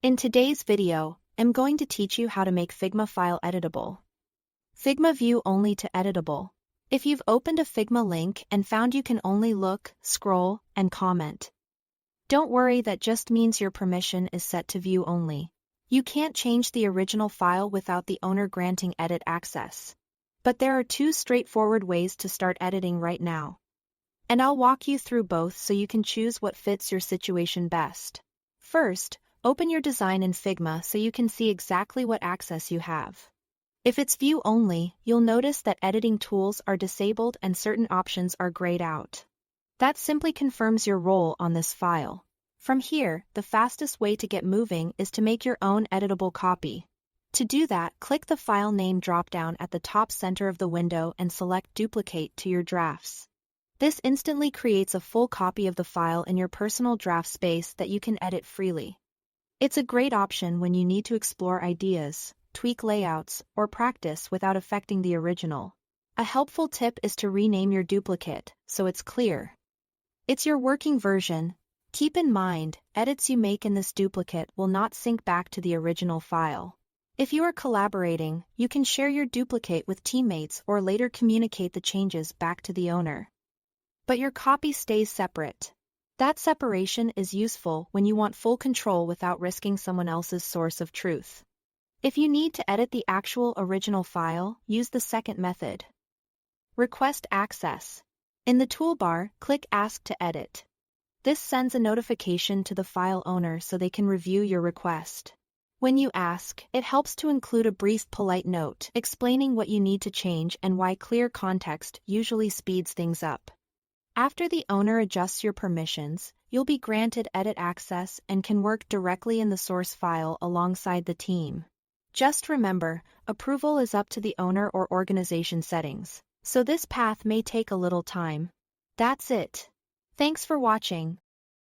In today's video, I'm going to teach you how to make Figma file editable. Figma view only to editable. If you've opened a Figma link and found you can only look, scroll, and comment, don't worry, that just means your permission is set to view only. You can't change the original file without the owner granting edit access. But there are two straightforward ways to start editing right now. And I'll walk you through both so you can choose what fits your situation best. First, open your design in Figma so you can see exactly what access you have. If it's view only, you'll notice that editing tools are disabled and certain options are grayed out. That simply confirms your role on this file. From here, the fastest way to get moving is to make your own editable copy. To do that, click the File Name dropdown at the top center of the window and select Duplicate to your drafts. This instantly creates a full copy of the file in your personal draft space that you can edit freely. It's a great option when you need to explore ideas, tweak layouts, or practice without affecting the original. A helpful tip is to rename your duplicate so it's clear. It's your working version. Keep in mind, edits you make in this duplicate will not sync back to the original file. If you are collaborating, you can share your duplicate with teammates or later communicate the changes back to the owner. But your copy stays separate. That separation is useful when you want full control without risking someone else's source of truth. If you need to edit the actual original file, use the second method. Request access. In the toolbar, click Ask to Edit. This sends a notification to the file owner so they can review your request. When you ask, it helps to include a brief polite note explaining what you need to change and why. Clear context usually speeds things up. After the owner adjusts your permissions, you'll be granted edit access and can work directly in the source file alongside the team. Just remember, approval is up to the owner or organization settings, so this path may take a little time. That's it. Thanks for watching.